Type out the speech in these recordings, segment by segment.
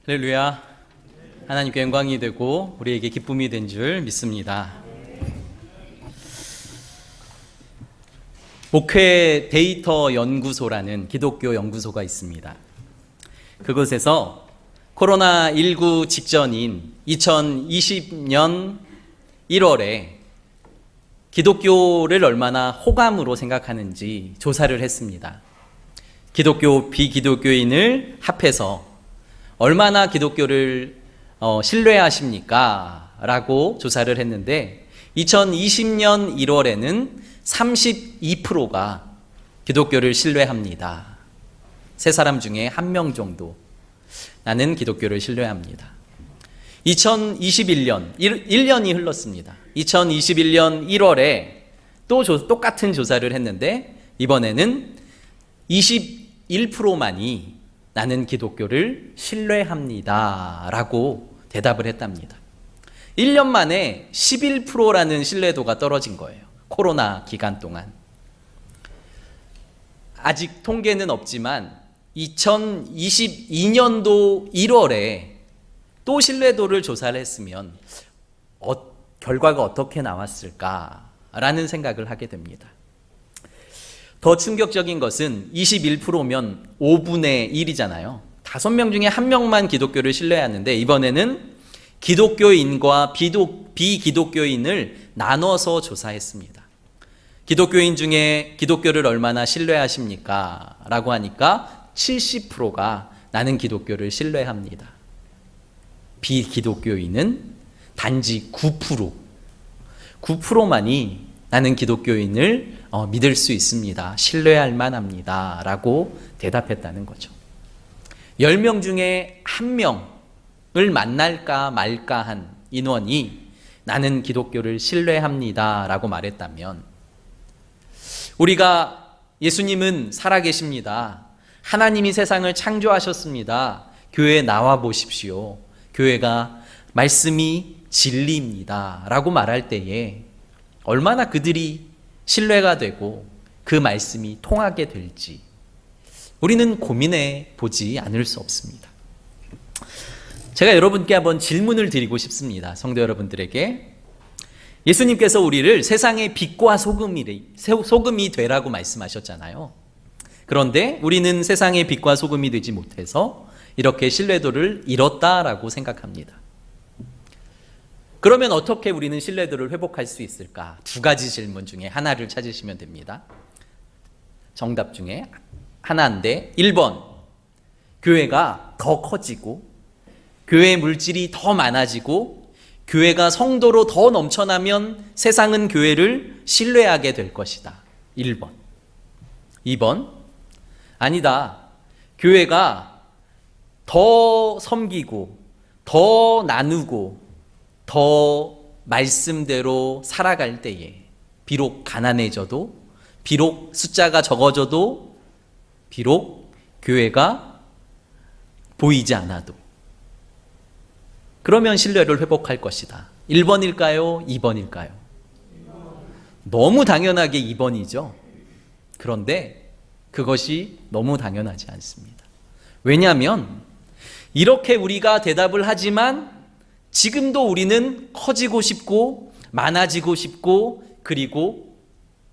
할렐루야. 하나님께 영광이 되고 우리에게 기쁨이 된 줄 믿습니다. 목회 데이터 연구소라는 기독교 연구소가 있습니다. 그곳에서 코로나19 직전인 2020년 1월에 기독교를 얼마나 호감으로 생각하는지 조사를 했습니다. 기독교, 비기독교인을 합해서 얼마나 기독교를 신뢰하십니까? 라고 조사를 했는데 2020년 1월에는 32%가 기독교를 신뢰합니다. 세 사람 중에 한 명 정도 나는 기독교를 신뢰합니다. 2021년 1년이 흘렀습니다. 2021년 1월에 또 똑같은 조사를 했는데 이번에는 21%만이 나는 기독교를 신뢰합니다 라고 대답을 했답니다. 1년 만에 11%라는 신뢰도가 떨어진 거예요. 코로나 기간 동안. 아직 통계는 없지만 2022년도 1월에 또 신뢰도를 조사를 했으면 결과가 어떻게 나왔을까라는 생각을 하게 됩니다. 더 충격적인 것은 21%면 5분의 1이잖아요. 5명 중에 1명만 기독교를 신뢰하는데 이번에는 기독교인과 비기독교인을 나눠서 조사했습니다. 기독교인 중에 기독교를 얼마나 신뢰하십니까? 라고 하니까 70%가 나는 기독교를 신뢰합니다. 비기독교인은 단지 9%만이 나는 기독교인을 믿을 수 있습니다. 신뢰할 만합니다. 라고 대답했다는 거죠. 10명 중에 1명을 만날까 말까 한 인원이 나는 기독교를 신뢰합니다. 라고 말했다면 우리가 예수님은 살아계십니다. 하나님이 세상을 창조하셨습니다. 교회에 나와 보십시오. 교회가 말씀이 진리입니다. 라고 말할 때에 얼마나 그들이 신뢰가 되고 그 말씀이 통하게 될지 우리는 고민해 보지 않을 수 없습니다. 제가 여러분께 한번 질문을 드리고 싶습니다. 성도 여러분들에게. 예수님께서 우리를 세상의 빛과 소금이 되라고 말씀하셨잖아요. 그런데 우리는 세상의 빛과 소금이 되지 못해서 이렇게 신뢰도를 잃었다라고 생각합니다. 그러면 어떻게 우리는 신뢰도를 회복할 수 있을까? 두 가지 질문 중에 하나를 찾으시면 됩니다. 정답 중에 하나인데 1번, 교회가 더 커지고 교회의 물질이 더 많아지고 교회가 성도로 더 넘쳐나면 세상은 교회를 신뢰하게 될 것이다. 1번. 2번, 아니다. 교회가 더 섬기고 더 나누고 더 말씀대로 살아갈 때에 비록 가난해져도 비록 숫자가 적어져도 비록 교회가 보이지 않아도 그러면 신뢰를 회복할 것이다. 1번일까요? 2번일까요? 너무 당연하게 2번이죠. 그런데 그것이 너무 당연하지 않습니다. 왜냐하면 이렇게 우리가 대답을 하지만 지금도 우리는 커지고 싶고 많아지고 싶고 그리고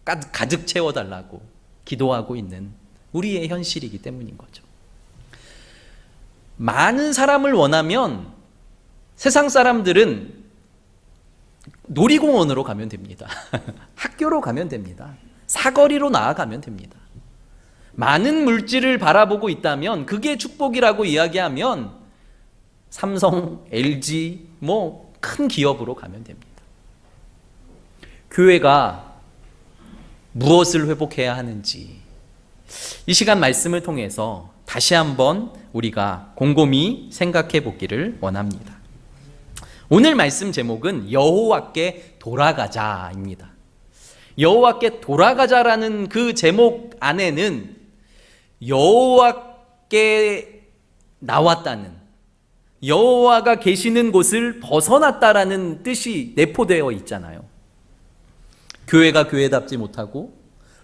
가득 채워달라고 기도하고 있는 우리의 현실이기 때문인 거죠. 많은 사람을 원하면 세상 사람들은 놀이공원으로 가면 됩니다. 학교로 가면 됩니다. 사거리로 나아가면 됩니다. 많은 물질을 바라보고 있다면 그게 축복이라고 이야기하면 삼성, LG, 큰 기업으로 가면 됩니다. 교회가 무엇을 회복해야 하는지 이 시간 말씀을 통해서 다시 한번 우리가 곰곰이 생각해 보기를 원합니다. 오늘 말씀 제목은 여호와께 돌아가자입니다. 여호와께 돌아가자라는 그 제목 안에는 여호와께 나왔다는 여호와가 계시는 곳을 벗어났다라는 뜻이 내포되어 있잖아요. 교회가 교회답지 못하고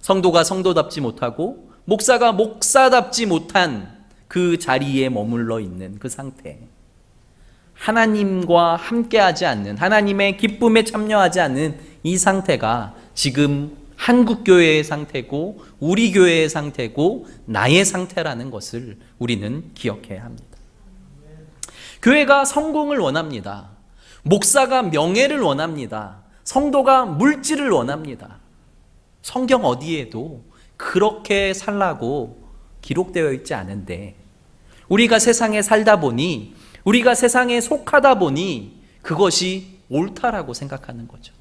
성도가 성도답지 못하고 목사가 목사답지 못한 그 자리에 머물러 있는 그 상태. 하나님과 함께하지 않는, 하나님의 기쁨에 참여하지 않는 이 상태가 지금 한국 교회의 상태고 우리 교회의 상태고 나의 상태라는 것을 우리는 기억해야 합니다. 교회가 성공을 원합니다. 목사가 명예를 원합니다. 성도가 물질을 원합니다. 성경 어디에도 그렇게 살라고 기록되어 있지 않은데, 우리가 세상에 살다 보니, 우리가 세상에 속하다 보니 그것이 옳다라고 생각하는 거죠.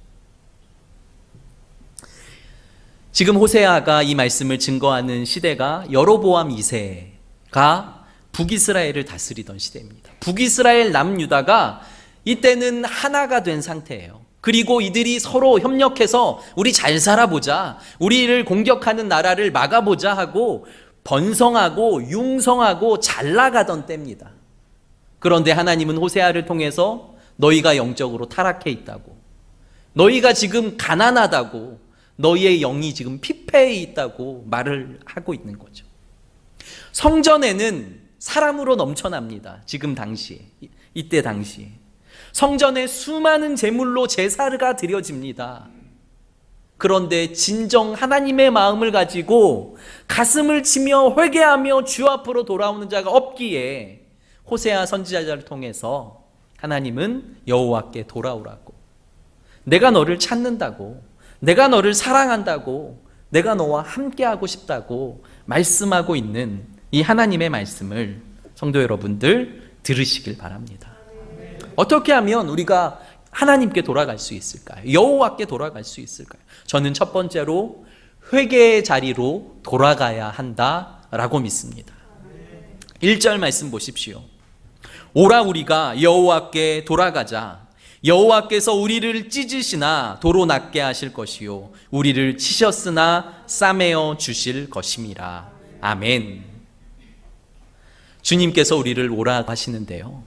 지금 호세아가 이 말씀을 증거하는 시대가 여로보암 2세가 북이스라엘을 다스리던 시대입니다. 북이스라엘 남유다가 이때는 하나가 된 상태예요. 그리고 이들이 서로 협력해서 우리 잘 살아보자, 우리를 공격하는 나라를 막아보자 하고 번성하고 융성하고 잘 나가던 때입니다. 그런데 하나님은 호세아를 통해서 너희가 영적으로 타락해 있다고, 너희가 지금 가난하다고, 너희의 영이 지금 피폐해 있다고 말을 하고 있는 거죠. 성전에는 사람으로 넘쳐납니다. 지금 당시에, 이때 당시에 성전에 수많은 제물로 제사가 드려집니다. 그런데 진정 하나님의 마음을 가지고 가슴을 치며 회개하며 주 앞으로 돌아오는 자가 없기에 호세아 선지자를 통해서 하나님은 여호와께 돌아오라고, 내가 너를 찾는다고, 내가 너를 사랑한다고, 내가 너와 함께하고 싶다고 말씀하고 있는 이 하나님의 말씀을 성도 여러분들 들으시길 바랍니다. 어떻게 하면 우리가 하나님께 돌아갈 수 있을까요? 여호와께 돌아갈 수 있을까요? 저는 첫 번째로 회개의 자리로 돌아가야 한다라고 믿습니다. 1절 말씀 보십시오. 오라 우리가 여호와께 돌아가자. 여호와께서 우리를 찢으시나 도로 낫게 하실 것이요 우리를 치셨으나 싸매어 주실 것임이라. 아멘. 주님께서 우리를 오라 하시는데요,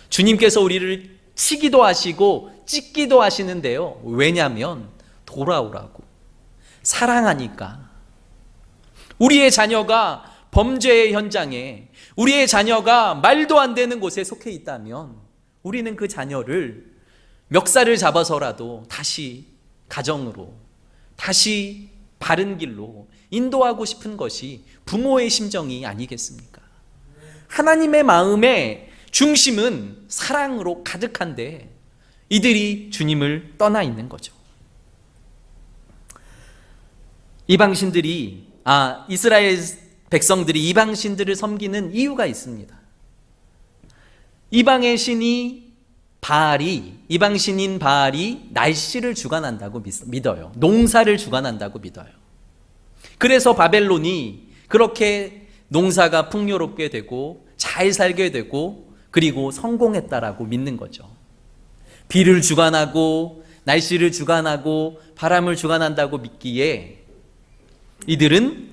주님께서 우리를 치기도 하시고 찢기도 하시는데요, 왜냐하면 돌아오라고, 사랑하니까. 우리의 자녀가 범죄의 현장에, 우리의 자녀가 말도 안 되는 곳에 속해 있다면 우리는 그 자녀를 멱살을 잡아서라도 다시 가정으로, 다시 바른 길로 인도하고 싶은 것이 부모의 심정이 아니겠습니까? 하나님의 마음의 중심은 사랑으로 가득한데 이들이 주님을 떠나 있는 거죠. 이방신들이, 이스라엘 백성들이 이방신들을 섬기는 이유가 있습니다. 이방의 신이 이방신인 바알이 날씨를 주관한다고 믿어요. 농사를 주관한다고 믿어요. 그래서 바벨론이 그렇게 농사가 풍요롭게 되고 잘 살게 되고 그리고 성공했다라고 믿는 거죠. 비를 주관하고 날씨를 주관하고 바람을 주관한다고 믿기에 이들은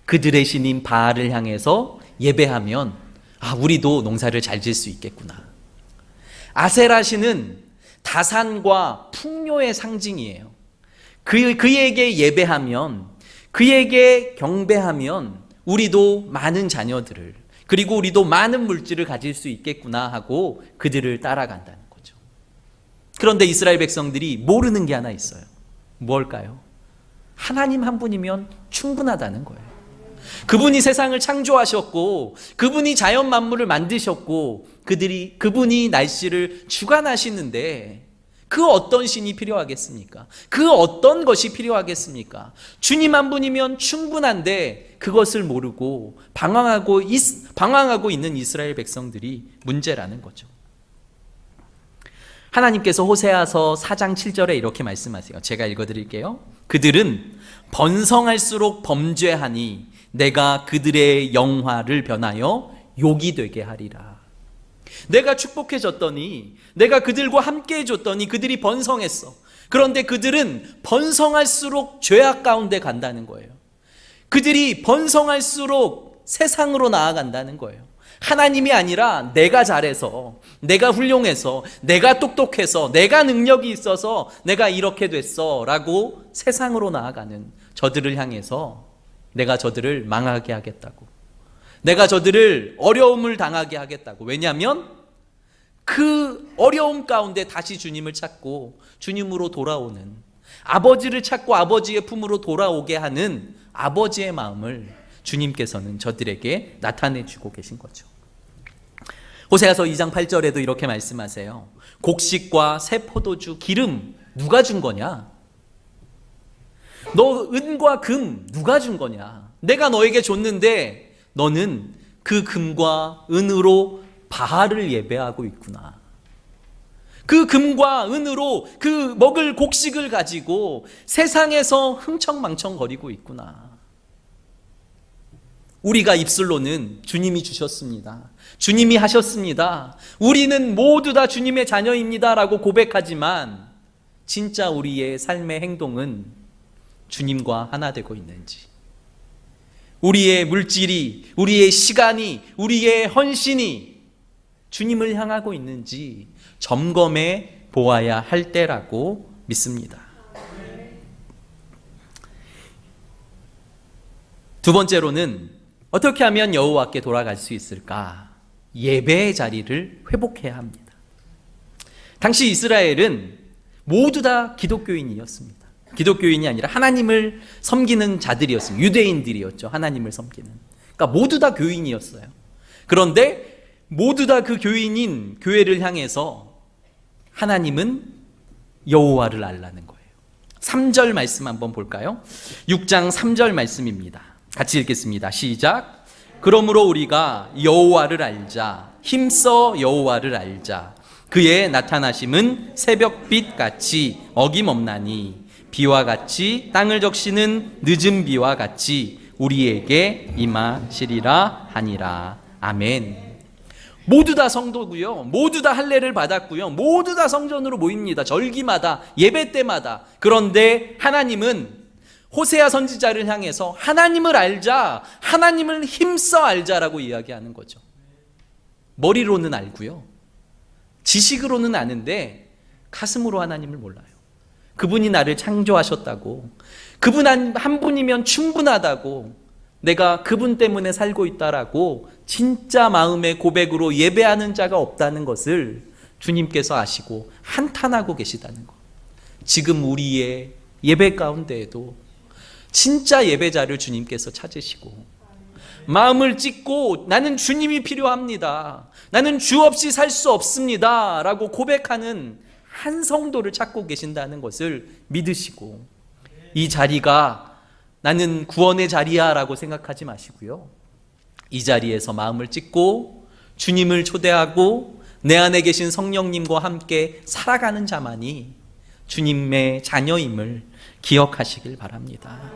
그들의 신인 바알을 향해서 예배하면 우리도 농사를 잘 지을 수 있겠구나. 아세라 신은 다산과 풍요의 상징이에요. 그에게 예배하면, 그에게 경배하면 우리도 많은 자녀들을, 그리고 우리도 많은 물질을 가질 수 있겠구나 하고 그들을 따라간다는 거죠. 그런데 이스라엘 백성들이 모르는 게 하나 있어요. 뭘까요? 하나님 한 분이면 충분하다는 거예요. 그분이 세상을 창조하셨고, 그분이 자연 만물을 만드셨고, 그분이 날씨를 주관하시는데 그 어떤 신이 필요하겠습니까? 그 어떤 것이 필요하겠습니까? 주님 한 분이면 충분한데 그것을 모르고 방황하고 있는 이스라엘 백성들이 문제라는 거죠. 하나님께서 호세아서 4장 7절에 이렇게 말씀하세요. 제가 읽어드릴게요. 그들은 번성할수록 범죄하니 내가 그들의 영화를 변하여 욕이 되게 하리라. 내가 축복해줬더니, 내가 그들과 함께 해줬더니 그들이 번성했어. 그런데 그들은 번성할수록 죄악 가운데 간다는 거예요. 그들이 번성할수록 세상으로 나아간다는 거예요. 하나님이 아니라 내가 잘해서, 내가 훌륭해서, 내가 똑똑해서, 내가 능력이 있어서 내가 이렇게 됐어 라고 세상으로 나아가는 저들을 향해서 내가 저들을 망하게 하겠다고, 내가 저들을 어려움을 당하게 하겠다고. 왜냐하면 그 어려움 가운데 다시 주님을 찾고 주님으로 돌아오는, 아버지를 찾고 아버지의 품으로 돌아오게 하는 아버지의 마음을 주님께서는 저들에게 나타내주고 계신 거죠. 호세아서 2장 8절에도 이렇게 말씀하세요. 곡식과 새 포도주, 기름 누가 준 거냐? 너 은과 금 누가 준 거냐? 내가 너에게 줬는데 너는 그 금과 은으로 바알을 예배하고 있구나. 그 금과 은으로 그 먹을 곡식을 가지고 세상에서 흥청망청거리고 있구나. 우리가 입술로는 주님이 주셨습니다, 주님이 하셨습니다, 우리는 모두 다 주님의 자녀입니다 라고 고백하지만 진짜 우리의 삶의 행동은 주님과 하나 되고 있는지, 우리의 물질이, 우리의 시간이, 우리의 헌신이 주님을 향하고 있는지 점검해 보아야 할 때라고 믿습니다. 두 번째로는 어떻게 하면 여호와께 돌아갈 수 있을까? 예배의 자리를 회복해야 합니다. 당시 이스라엘은 모두 다 기독교인이었습니다. 기독교인이 아니라 하나님을 섬기는 자들이었습니다. 유대인들이었죠. 하나님을 섬기는. 그러니까 모두 다 교인이었어요. 그런데 모두 다 그 교인인 교회를 향해서 하나님은 여호와를 알라는 거예요. 3절 말씀 한번 볼까요? 6장 3절 말씀입니다. 같이 읽겠습니다. 시작. 그러므로 우리가 여호와를 알자. 힘써 여호와를 알자. 그의 나타나심은 새벽빛 같이 어김없나니 비와 같이 땅을 적시는 늦은 비와 같이 우리에게 임하시리라 하니라. 아멘. 모두 다 성도고요, 모두 다 할례를 받았고요, 모두 다 성전으로 모입니다. 절기마다, 예배 때마다. 그런데 하나님은 호세아 선지자를 향해서 하나님을 알자, 하나님을 힘써 알자라고 이야기하는 거죠. 머리로는 알고요, 지식으로는 아는데 가슴으로 하나님을 몰라요. 그분이 나를 창조하셨다고, 그분 한 분이면 충분하다고, 내가 그분 때문에 살고 있다라고 진짜 마음의 고백으로 예배하는 자가 없다는 것을 주님께서 아시고 한탄하고 계시다는 것. 지금 우리의 예배 가운데에도 진짜 예배자를 주님께서 찾으시고 마음을 찢고 나는 주님이 필요합니다, 나는 주 없이 살 수 없습니다 라고 고백하는 한 성도를 찾고 계신다는 것을 믿으시고, 이 자리가 나는 구원의 자리야 라고 생각하지 마시고요, 이 자리에서 마음을 찢고 주님을 초대하고 내 안에 계신 성령님과 함께 살아가는 자만이 주님의 자녀임을 기억하시길 바랍니다.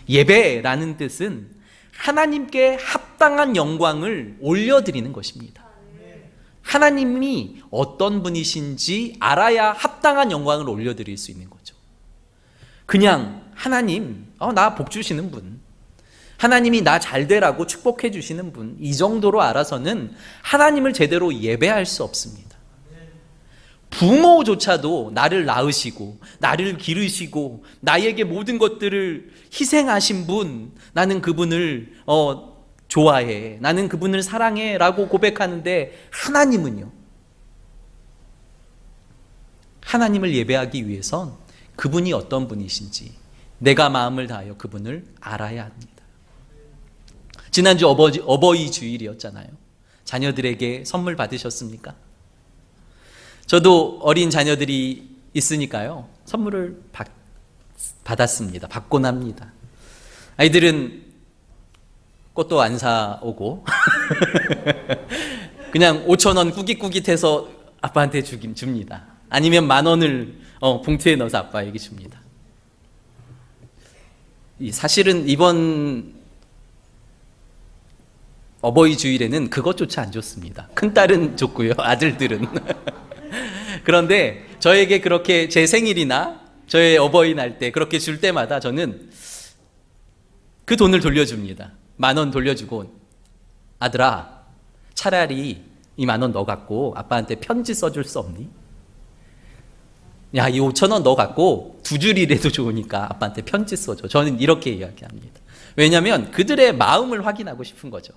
예배라는 뜻은 하나님께 합당한 영광을 올려드리는 것입니다. 하나님이 어떤 분이신지 알아야 합당한 영광을 올려드릴 수 있는 거죠. 그냥 하나님, 나 복 주시는 분, 하나님이 나 잘 되라고 축복해 주시는 분, 이 정도로 알아서는 하나님을 제대로 예배할 수 없습니다. 부모조차도 나를 낳으시고 나를 기르시고 나에게 모든 것들을 희생하신 분, 나는 그분을 좋아해, 나는 그분을 사랑해 라고 고백하는데, 하나님은요, 하나님을 예배하기 위해선 그분이 어떤 분이신지 내가 마음을 다하여 그분을 알아야 합니다. 지난주 어버이 주일이었잖아요. 자녀들에게 선물 받으셨습니까? 저도 어린 자녀들이 있으니까요, 선물을 받았습니다. 받곤 합니다. 아이들은 꽃도 안 사오고 그냥 5,000원 꾸깃꾸깃해서 아빠한테 줍니다. 아니면 10,000원을 봉투에 넣어서 아빠에게 줍니다. 사실은 이번 어버이 주일에는 그것조차 안 줬습니다. 큰딸은 줬고요, 아들들은 그런데 저에게 그렇게 제 생일이나 저의 어버이날 때 그렇게 줄 때마다 저는 그 돈을 돌려줍니다. 10,000원 돌려주고, 아들아, 차라리 이 10,000원 너 갖고 아빠한테 편지 써줄 수 없니? 야, 이 5,000원 너 갖고 2줄이라도 좋으니까 아빠한테 편지 써줘. 저는 이렇게 이야기합니다. 왜냐하면 그들의 마음을 확인하고 싶은 거죠.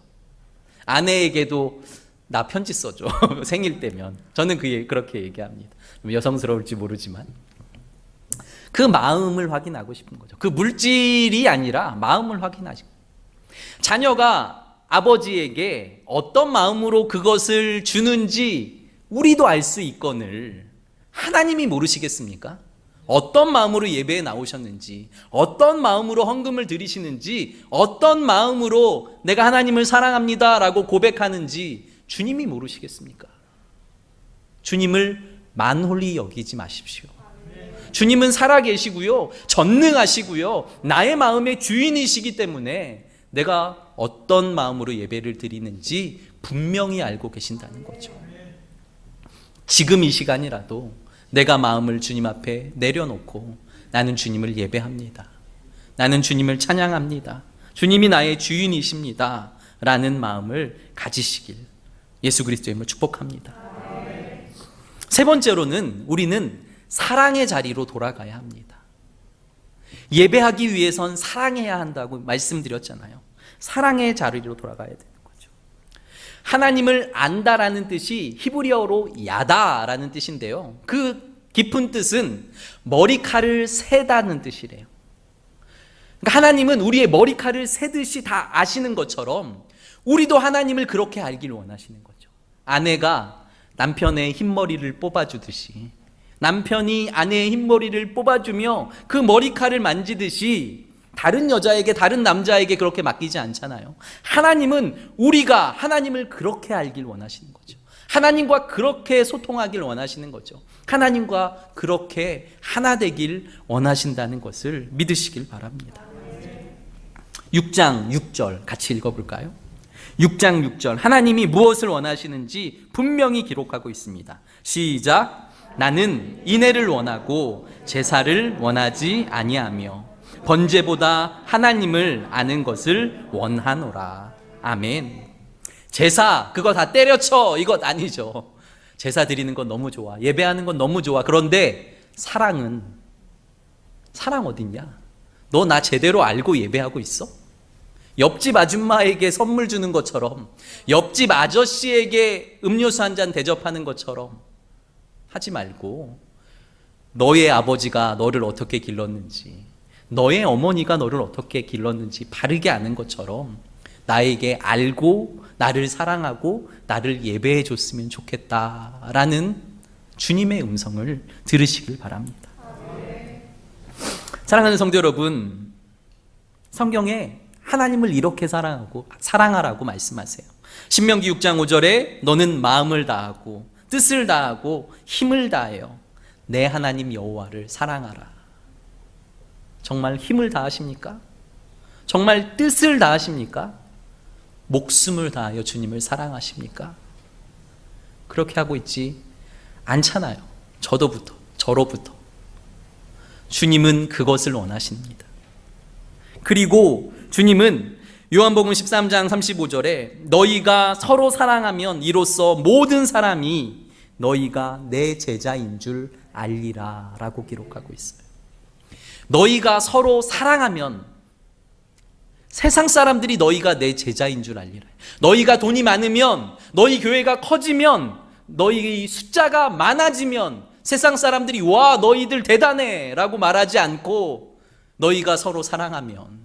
아내에게도 나 편지 써줘. 생일 때면. 저는 그렇게 얘기합니다. 여성스러울지 모르지만. 그 마음을 확인하고 싶은 거죠. 그 물질이 아니라 마음을 확인하시고. 자녀가 아버지에게 어떤 마음으로 그것을 주는지 우리도 알 수 있거늘 하나님이 모르시겠습니까? 어떤 마음으로 예배에 나오셨는지, 어떤 마음으로 헌금을 드리시는지, 어떤 마음으로 내가 하나님을 사랑합니다 라고 고백하는지 주님이 모르시겠습니까? 주님을 만홀히 여기지 마십시오. 주님은 살아계시고요, 전능하시고요, 나의 마음의 주인이시기 때문에 내가 어떤 마음으로 예배를 드리는지 분명히 알고 계신다는 거죠. 지금 이 시간이라도 내가 마음을 주님 앞에 내려놓고 나는 주님을 예배합니다. 나는 주님을 찬양합니다. 주님이 나의 주인이십니다. 라는 마음을 가지시길 예수 그리스도의 이름으로 축복합니다. 세 번째로는 우리는 사랑의 자리로 돌아가야 합니다. 예배하기 위해선 사랑해야 한다고 말씀드렸잖아요. 사랑의 자리로 돌아가야 되는 거죠. 하나님을 안다라는 뜻이 히브리어로 야다라는 뜻인데요. 그 깊은 뜻은 머리칼을 세다는 뜻이래요. 그러니까 하나님은 우리의 머리칼을 세듯이 다 아시는 것처럼 우리도 하나님을 그렇게 알기를 원하시는 거죠. 아내가 남편의 흰머리를 뽑아주듯이, 남편이 아내의 흰머리를 뽑아주며 그 머리칼을 만지듯이 다른 여자에게, 다른 남자에게 그렇게 맡기지 않잖아요. 하나님은 우리가 하나님을 그렇게 알길 원하시는 거죠. 하나님과 그렇게 소통하길 원하시는 거죠. 하나님과 그렇게 하나 되길 원하신다는 것을 믿으시길 바랍니다. 6장 6절 같이 읽어볼까요? 6장 6절 하나님이 무엇을 원하시는지 분명히 기록하고 있습니다. 시작. 나는 인애를 원하고 제사를 원하지 아니하며 번제보다 하나님을 아는 것을 원하노라. 아멘. 제사 그거 다 때려쳐 이것 아니죠. 제사 드리는 건 너무 좋아, 예배하는 건 너무 좋아. 그런데 사랑 어딨냐? 너 나 제대로 알고 예배하고 있어? 옆집 아줌마에게 선물 주는 것처럼, 옆집 아저씨에게 음료수 한 잔 대접하는 것처럼 하지 말고, 너의 아버지가 너를 어떻게 길렀는지, 너의 어머니가 너를 어떻게 길렀는지 바르게 아는 것처럼 나에게 알고 나를 사랑하고 나를 예배해 줬으면 좋겠다라는 주님의 음성을 들으시길 바랍니다. 사랑하는 성도 여러분, 성경에 하나님을 이렇게 사랑하라고 말씀하세요. 신명기 6장 5절에 너는 마음을 다하고 뜻을 다하고 힘을 다하여 내 하나님 여호와를 사랑하라. 정말 힘을 다하십니까? 정말 뜻을 다하십니까? 목숨을 다하여 주님을 사랑하십니까? 그렇게 하고 있지 않잖아요. 저로부터. 주님은 그것을 원하십니다. 그리고 주님은 요한복음 13장 35절에 너희가 서로 사랑하면 이로써 모든 사람이 너희가 내 제자인 줄 알리라 라고 기록하고 있어요. 너희가 서로 사랑하면 세상 사람들이 너희가 내 제자인 줄 알리라. 너희가 돈이 많으면, 너희 교회가 커지면, 너희 숫자가 많아지면 세상 사람들이 와 너희들 대단해 라고 말하지 않고 너희가 서로 사랑하면,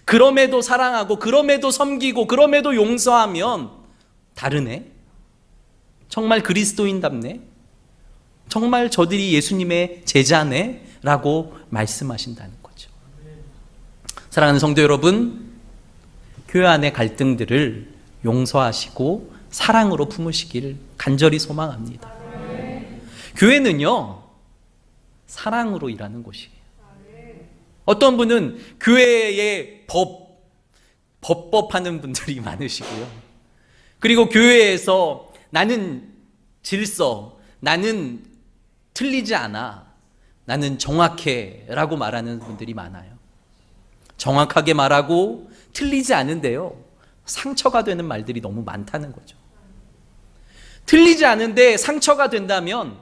그럼에도 사랑하고 그럼에도 섬기고 그럼에도 용서하면 다르네? 정말 그리스도인답네? 정말 저들이 예수님의 제자네? 라고 말씀하신다는 거죠. 사랑하는 성도 여러분, 교회 안의 갈등들을 용서하시고 사랑으로 품으시길 간절히 소망합니다. 교회는요, 사랑으로 일하는 곳이에요. 어떤 분은 교회에 법하는 분들이 많으시고요. 그리고 교회에서 나는 질서, 나는 틀리지 않아, 나는 정확해 라고 말하는 분들이 많아요. 정확하게 말하고 틀리지 않은데요, 상처가 되는 말들이 너무 많다는 거죠. 틀리지 않은데 상처가 된다면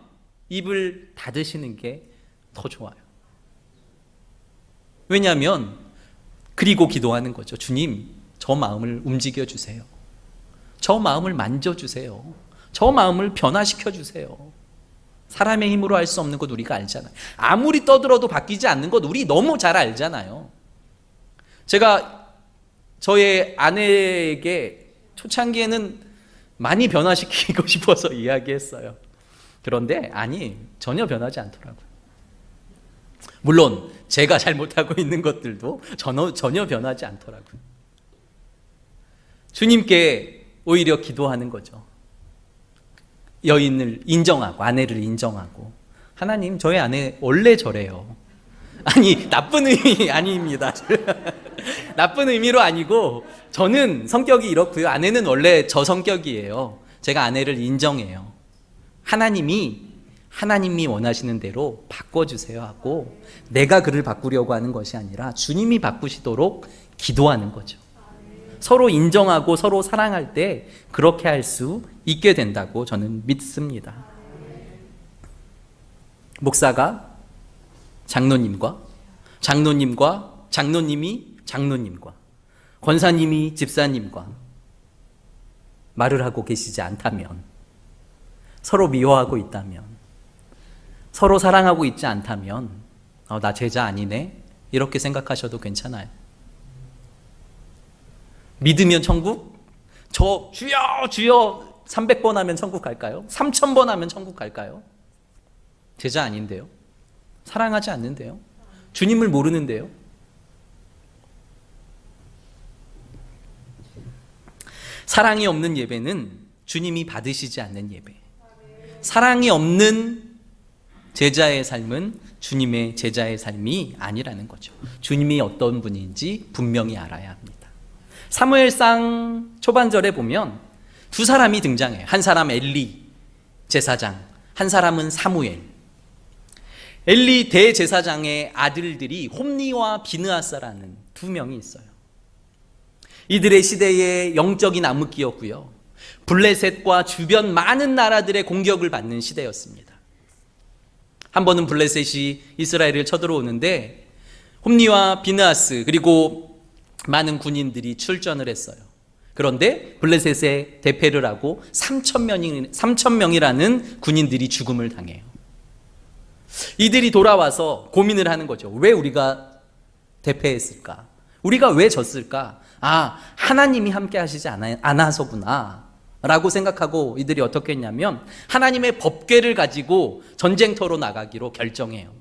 입을 닫으시는 게 더 좋아요. 왜냐하면 그리고 기도하는 거죠. 주님, 저 마음을 움직여 주세요. 저 마음을 만져주세요. 저 마음을 변화시켜주세요. 사람의 힘으로 할 수 없는 것 우리가 알잖아요. 아무리 떠들어도 바뀌지 않는 것 우리 너무 잘 알잖아요. 제가 저의 아내에게 초창기에는 많이 변화시키고 싶어서 이야기했어요. 그런데 아니, 전혀 변하지 않더라고요. 물론 제가 잘못하고 있는 것들도 전혀 변하지 않더라고요. 주님께 오히려 기도하는 거죠. 여인을 인정하고, 아내를 인정하고, 하나님, 저희 아내 원래 저래요. 아니, 나쁜 의미 아닙니다. 나쁜 의미로 아니고, 저는 성격이 이렇고요. 아내는 원래 저 성격이에요. 제가 아내를 인정해요. 하나님이 원하시는 대로 바꿔주세요 하고, 내가 그를 바꾸려고 하는 것이 아니라 주님이 바꾸시도록 기도하는 거죠. 서로 인정하고 서로 사랑할 때 그렇게 할 수 있게 된다고 저는 믿습니다. 목사가 장로님과, 장로님이 장로님과, 권사님이 집사님과 말을 하고 계시지 않다면, 서로 미워하고 있다면, 서로 사랑하고 있지 않다면, 나 제자 아니네? 이렇게 생각하셔도 괜찮아요. 믿으면 천국? 저 주여 주여 300번 하면 천국 갈까요? 3000번 하면 천국 갈까요? 제자 아닌데요. 사랑하지 않는데요. 주님을 모르는데요. 사랑이 없는 예배는 주님이 받으시지 않는 예배. 사랑이 없는 제자의 삶은 주님의 제자의 삶이 아니라는 거죠. 주님이 어떤 분인지 분명히 알아야 합니다. 사무엘상 초반절에 보면 두 사람이 등장해요. 한 사람 엘리 제사장, 한 사람은 사무엘. 엘리 대제사장의 아들들이 홈니와 비느하사라는 두 명이 있어요. 이들의 시대의 영적인 암흑기였고요. 블레셋과 주변 많은 나라들의 공격을 받는 시대였습니다. 한 번은 블레셋이 이스라엘을 쳐들어오는데 홈니와 비느하스 그리고 많은 군인들이 출전을 했어요. 그런데 블레셋에 대패를 하고 3,000명이라는 군인들이 죽음을 당해요. 이들이 돌아와서 고민을 하는 거죠. 왜 우리가 대패했을까? 우리가 왜 졌을까? 하나님이 함께 하시지 않아서구나 라고 생각하고 이들이 어떻게 했냐면 하나님의 법궤를 가지고 전쟁터로 나가기로 결정해요.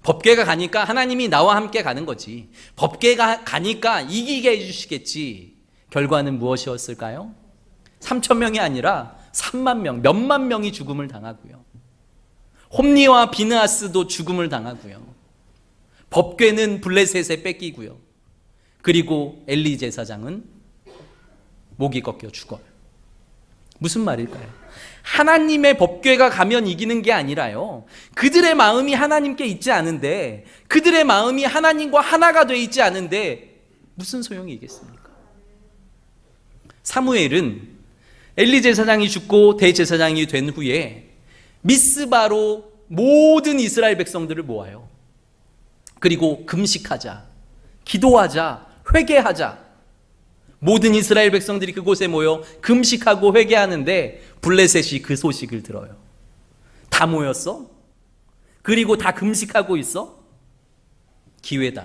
법궤가 가니까 하나님이 나와 함께 가는 거지. 법궤가 가니까 이기게 해주시겠지. 결과는 무엇이었을까요? 3,000명이 아니라 3만 명, 몇만 명이 죽음을 당하고요. 홈니와 비느하스도 죽음을 당하고요. 법궤는 블레셋에 뺏기고요. 그리고 엘리 제사장은 목이 꺾여 죽어요. 무슨 말일까요? 하나님의 법궤가 가면 이기는 게 아니라요. 그들의 마음이 하나님께 있지 않은데, 그들의 마음이 하나님과 하나가 돼 있지 않은데 무슨 소용이 있겠습니까? 사무엘은 엘리 제사장이 죽고 대제사장이 된 후에 미스바로 모든 이스라엘 백성들을 모아요. 그리고 금식하자, 기도하자, 회개하자. 모든 이스라엘 백성들이 그곳에 모여 금식하고 회개하는데 블레셋이 그 소식을 들어요. 다 모였어? 그리고 다 금식하고 있어? 기회다.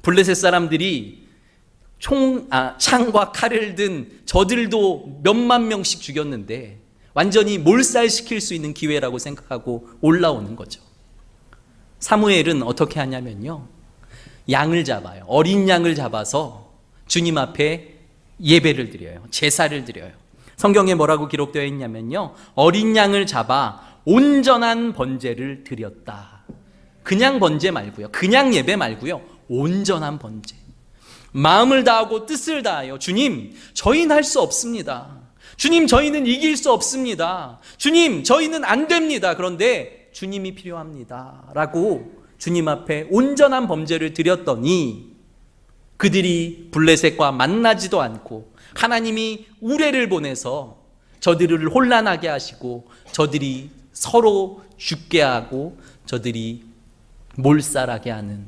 블레셋 사람들이 창과 칼을 든 저들도 몇만 명씩 죽였는데 완전히 몰살시킬 수 있는 기회라고 생각하고 올라오는 거죠. 사무엘은 어떻게 하냐면요, 양을 잡아요. 어린 양을 잡아서 주님 앞에 예배를 드려요. 제사를 드려요. 성경에 뭐라고 기록되어 있냐면요, 어린 양을 잡아 온전한 번제를 드렸다. 그냥 번제 말고요, 그냥 예배 말고요, 온전한 번제. 마음을 다하고 뜻을 다하여 주님, 저희는 할 수 없습니다. 주님, 저희는 이길 수 없습니다. 주님, 저희는 안 됩니다. 그런데 주님이 필요합니다 라고 주님 앞에 온전한 범죄를 드렸더니 그들이 블레셋과 만나지도 않고 하나님이 우레를 보내서 저들을 혼란하게 하시고 저들이 서로 죽게 하고 저들이 몰살하게 하는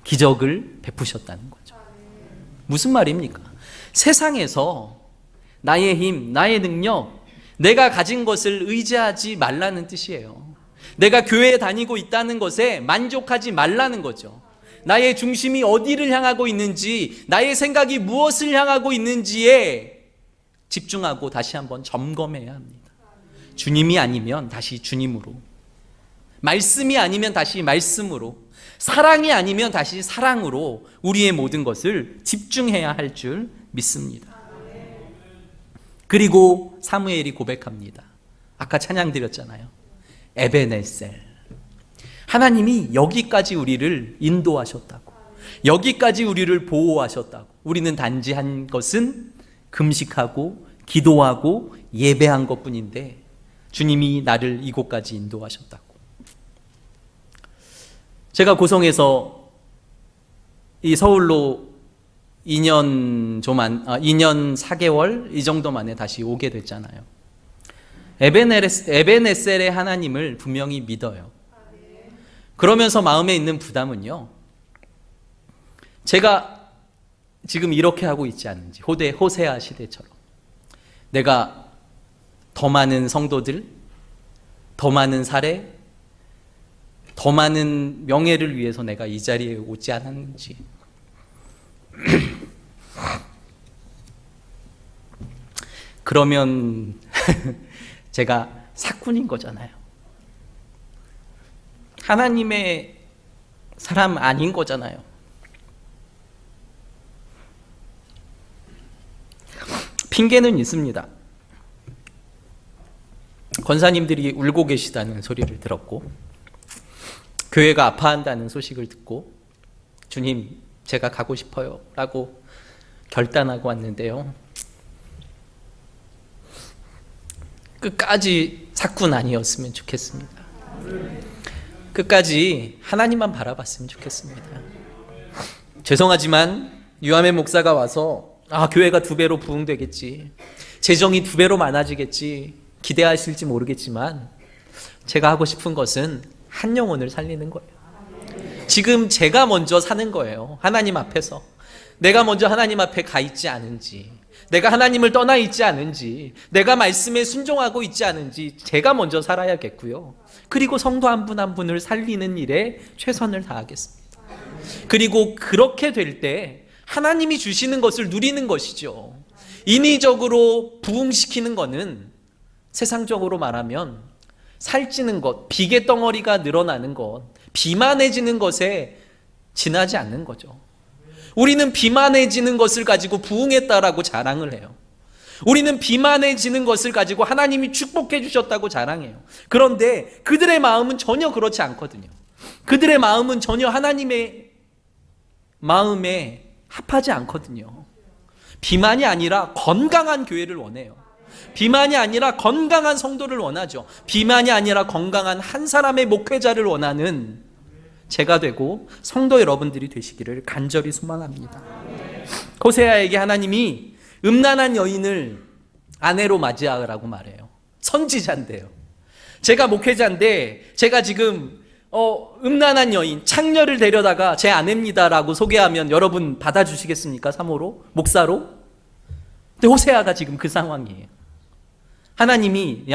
기적을 베푸셨다는 거죠. 무슨 말입니까? 세상에서 나의 힘, 나의 능력, 내가 가진 것을 의지하지 말라는 뜻이에요. 내가 교회에 다니고 있다는 것에 만족하지 말라는 거죠. 나의 중심이 어디를 향하고 있는지, 나의 생각이 무엇을 향하고 있는지에 집중하고 다시 한번 점검해야 합니다. 주님이 아니면 다시 주님으로, 말씀이 아니면 다시 말씀으로, 사랑이 아니면 다시 사랑으로 우리의 모든 것을 집중해야 할 줄 믿습니다. 그리고 사무엘이 고백합니다. 아까 찬양 드렸잖아요. 에베네셀. 하나님이 여기까지 우리를 인도하셨다고, 여기까지 우리를 보호하셨다고. 우리는 단지 한 것은 금식하고 기도하고 예배한 것뿐인데 주님이 나를 이곳까지 인도하셨다고. 제가 고성에서 이 서울로 2년 4개월 이 정도 만에 다시 오게 됐잖아요. 에베네셀의 하나님을 분명히 믿어요. 그러면서 마음에 있는 부담은요, 제가 지금 이렇게 하고 있지 않은지, 호세아 시대처럼 내가 더 많은 성도들, 더 많은 사례, 더 많은 명예를 위해서 내가 이 자리에 오지 않았는지. 그러면 제가 사꾼인 거잖아요. 하나님의 사람 아닌 거잖아요. 핑계는 있습니다. 권사님들이 울고 계시다는 소리를 들었고, 교회가 아파한다는 소식을 듣고, 주님, 제가 가고 싶어요 라고 결단하고 왔는데요, 끝까지 사꾼 아니었으면 좋겠습니다. 끝까지 하나님만 바라봤으면 좋겠습니다. 죄송하지만 유아매 목사가 와서 교회가 2배로 부흥되겠지, 재정이 2배로 많아지겠지 기대하실지 모르겠지만, 제가 하고 싶은 것은 한 영혼을 살리는 거예요. 지금 제가 먼저 사는 거예요. 하나님 앞에서 내가 먼저 하나님 앞에 가 있지 않은지, 내가 하나님을 떠나 있지 않은지, 내가 말씀에 순종하고 있지 않은지 제가 먼저 살아야겠고요. 그리고 성도 한 분 한 분을 살리는 일에 최선을 다하겠습니다. 그리고 그렇게 될 때 하나님이 주시는 것을 누리는 것이죠. 인위적으로 부흥시키는 것은 세상적으로 말하면 살찌는 것, 비계 덩어리가 늘어나는 것, 비만해지는 것에 지나지 않는 거죠. 우리는 비만해지는 것을 가지고 부흥했다라고 자랑을 해요. 우리는 비만해지는 것을 가지고 하나님이 축복해 주셨다고 자랑해요. 그런데 그들의 마음은 전혀 그렇지 않거든요. 그들의 마음은 전혀 하나님의 마음에 합하지 않거든요. 비만이 아니라 건강한 교회를 원해요. 비만이 아니라 건강한 성도를 원하죠. 비만이 아니라 건강한 한 사람의 목회자를 원하는 제가 되고 성도 여러분들이 되시기를 간절히 소망합니다. 호세아에게 하나님이 음란한 여인을 아내로 맞이하라고 말해요. 선지자인데요. 제가 목회자인데 제가 지금 음란한 여인, 창녀를 데려다가 제 아내입니다라고 소개하면 여러분 받아주시겠습니까? 사모로? 목사로? 근데 호세아가 지금 그 상황이에요. 하나님이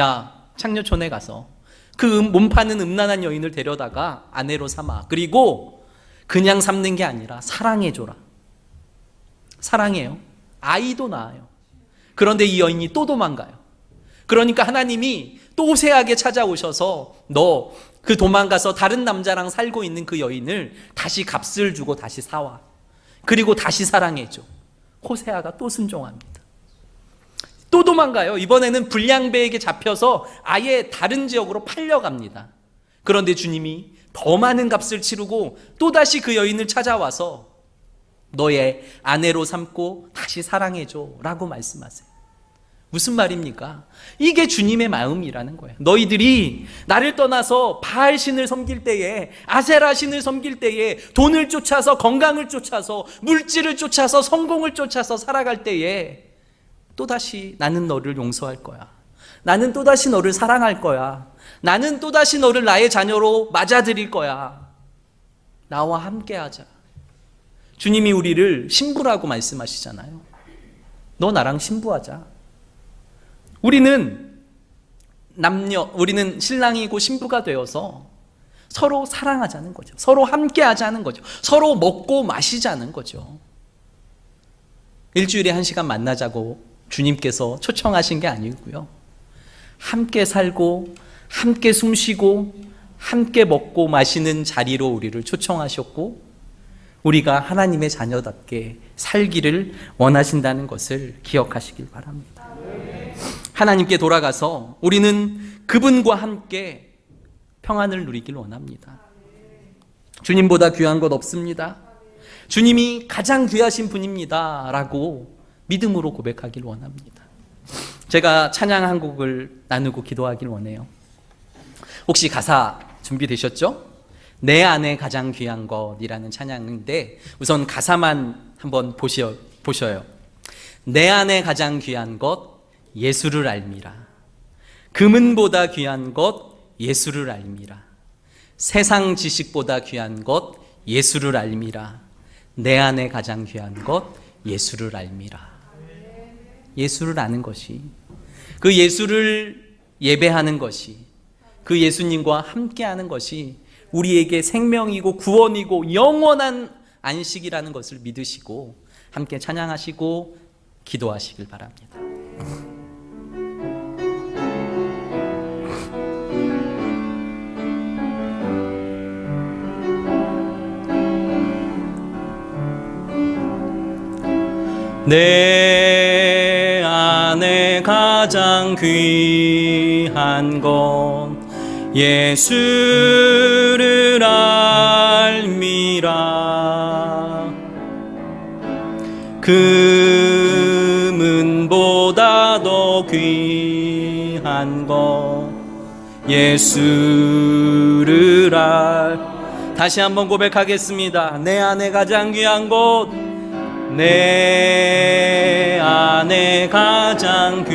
창녀촌에 가서 그 몸 파는 음란한 여인을 데려다가 아내로 삼아. 그리고 그냥 삼는 게 아니라 사랑해줘라. 사랑해요. 아이도 낳아요. 그런데 이 여인이 또 도망가요. 그러니까 하나님이 또 호세아에게 찾아오셔서 너 그 도망가서 다른 남자랑 살고 있는 그 여인을 다시 값을 주고 다시 사와. 그리고 다시 사랑해줘. 호세아가 또 순종합니다. 또 도망가요. 이번에는 불량배에게 잡혀서 아예 다른 지역으로 팔려갑니다. 그런데 주님이 더 많은 값을 치르고 또다시 그 여인을 찾아와서 너의 아내로 삼고 다시 사랑해줘 라고 말씀하세요. 무슨 말입니까? 이게 주님의 마음이라는 거예요. 너희들이 나를 떠나서 바알 신을 섬길 때에, 아세라 신을 섬길 때에, 돈을 쫓아서, 건강을 쫓아서, 물질을 쫓아서, 성공을 쫓아서 살아갈 때에 또다시 나는 너를 용서할 거야. 나는 또다시 너를 사랑할 거야. 나는 또다시 너를 나의 자녀로 맞아들일 거야. 나와 함께하자. 주님이 우리를 신부라고 말씀하시잖아요. 너 나랑 신부하자. 우리는 신랑이고 신부가 되어서 서로 사랑하자는 거죠. 서로 함께 하자는 거죠. 서로 먹고 마시자는 거죠. 일주일에 1시간 만나자고 주님께서 초청하신 게 아니고요. 함께 살고 함께 숨쉬고 함께 먹고 마시는 자리로 우리를 초청하셨고, 우리가 하나님의 자녀답게 살기를 원하신다는 것을 기억하시길 바랍니다. 하나님께 돌아가서 우리는 그분과 함께 평안을 누리길 원합니다. 주님보다 귀한 것 없습니다. 주님이 가장 귀하신 분입니다 라고 믿음으로 고백하길 원합니다. 제가 찬양 한 곡을 나누고 기도하길 원해요. 혹시 가사 준비되셨죠? 내 안에 가장 귀한 것이라는 찬양인데, 우선 가사만 한번 보셔요. 내 안에 가장 귀한 것 예수를 알미라. 금은보다 귀한 것 예수를 알미라. 세상 지식보다 귀한 것 예수를 알미라. 내 안에 가장 귀한 것 예수를 알미라. 예수를 아는 것이, 그 예수를 예배하는 것이, 그 예수님과 함께하는 것이 우리에게 생명이고 구원이고 영원한 안식이라는 것을 믿으시고 함께 찬양하시고 기도하시길 바랍니다. 내 안에 가장 귀한 건 예수를 알미라. 금은보다 더 귀한 것 예수를 다시 한번 고백하겠습니다. 내 안에 가장 귀한 것, 내 안에 가장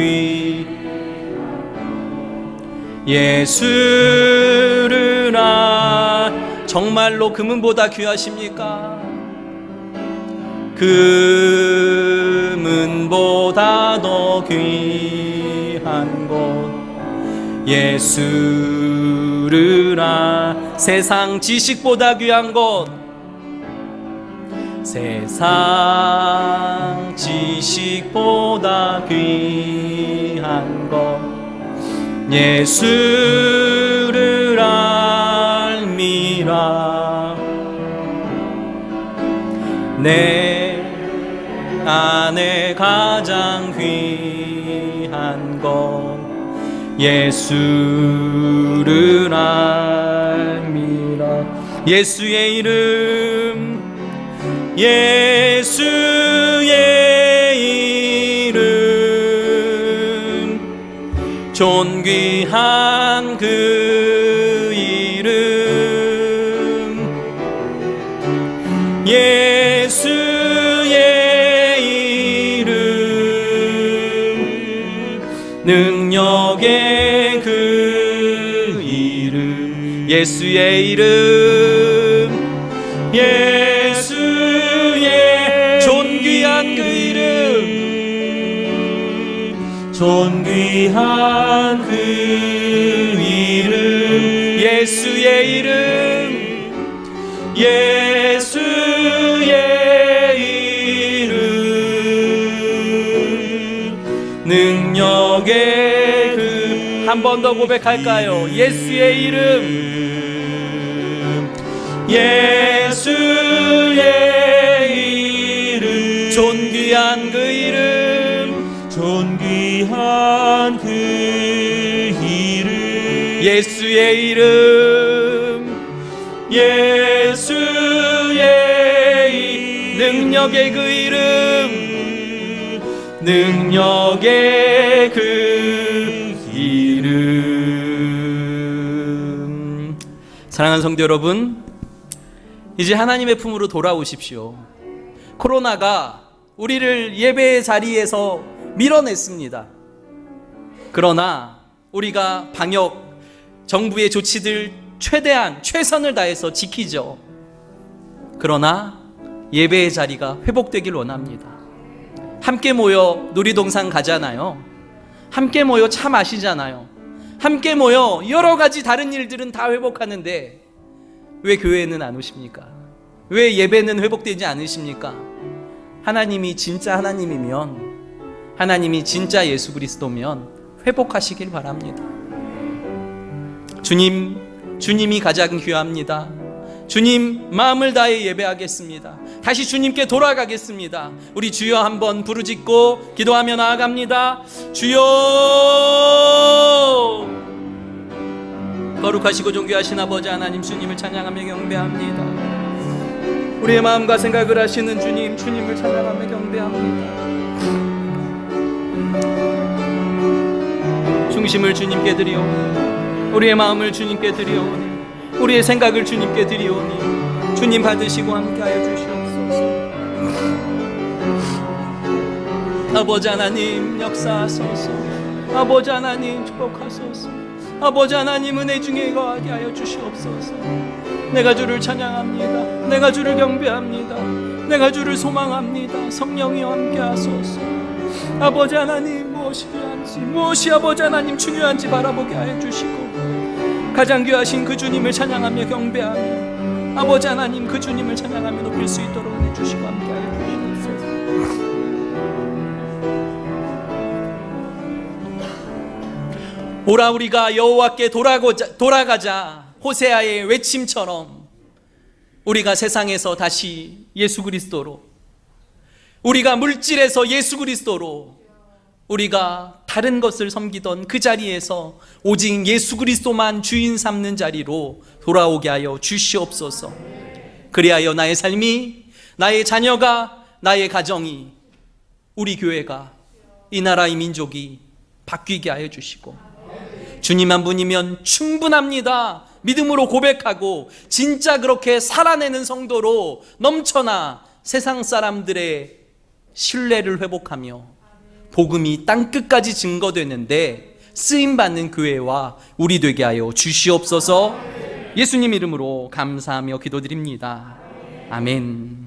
예수를 정말로 금은보다 귀하십니까? 금은보다 더 귀한 것 예수를 세상 지식보다 귀한 것, 세상 지식보다 귀한 것 예수를 알미라. 내 안에 가장 귀한 것 예수를 알미라. 예수의 이름, 예수의 이름, 존귀한 그 이름, 예수의 이름, 능력의 그 이름, 예수의 이름, 예수의 존귀한 그 이름, 존귀한 그 이름, 예수의 이름, 예수의 이름, 능력의 그, 한 번 더 고백할까요? 예수의 이름, 예수의 이름, 존귀한 그 이름, 존귀한 그 이름, 예수의 이름, 예수의 능력의 그 이름, 능력의 그 이름. 사랑하는 성도 여러분, 이제 하나님의 품으로 돌아오십시오. 코로나가 우리를 예배의 자리에서 밀어냈습니다. 그러나 우리가 방역, 정부의 조치들 최대한 최선을 다해서 지키죠. 그러나 예배의 자리가 회복되길 원합니다. 함께 모여 놀이동산 가잖아요. 함께 모여 차 마시잖아요. 함께 모여 여러 가지 다른 일들은 다 회복하는데 왜 교회는 안 오십니까? 왜 예배는 회복되지 않으십니까? 하나님이 진짜 하나님이면, 하나님이 진짜 예수 그리스도면 회복하시길 바랍니다. 주님이 가장 귀합니다. 주님, 마음을 다해 예배하겠습니다. 다시 주님께 돌아가겠습니다. 우리 주여 한번 부르짖고 기도하며 나아갑니다. 주여! 거룩하시고 존귀하신 아버지 하나님, 주님을 찬양하며 경배합니다. 우리의 마음과 생각을 하시는 주님, 주님을 찬양하며 경배합니다. 중심을 주님께 드리오니, 우리의 마음을 주님께 드리오니, 우리의 생각을 주님께 드리오니 주님 받으시고 함께하여 주시옵소서. 아버지 하나님 역사하소서. 아버지 하나님 축복하소서. 아버지 하나님 은혜 중에 거하게 하여 주시옵소서. 내가 주를 찬양합니다. 내가 주를 경배합니다. 내가 주를 소망합니다. 성령이여 함께하소서. 아버지 하나님 무엇이 아버지 하나님 중요한지 바라보게 하여 주시고 가장 귀하신 그 주님을 찬양하며 경배하며 아버지 하나님 그 주님을 찬양하며 높일 수 있도록 은혜 주시고 함께하여 주시옵소서. 오라 우리가 여호와께 돌아가자 호세아의 외침처럼 우리가 세상에서 다시 예수 그리스도로, 우리가 물질에서 예수 그리스도로, 우리가 다른 것을 섬기던 그 자리에서 오직 예수 그리스도만 주인 삼는 자리로 돌아오게 하여 주시옵소서. 그리하여 나의 삶이, 나의 자녀가, 나의 가정이, 우리 교회가, 이 나라 이 민족이 바뀌게 하여 주시고 주님 한 분이면 충분합니다. 믿음으로 고백하고 진짜 그렇게 살아내는 성도로 넘쳐나 세상 사람들의 신뢰를 회복하며 복음이 땅끝까지 증거되는데 쓰임받는 교회와 우리 되게 하여 주시옵소서. 예수님 이름으로 감사하며 기도드립니다. 아멘.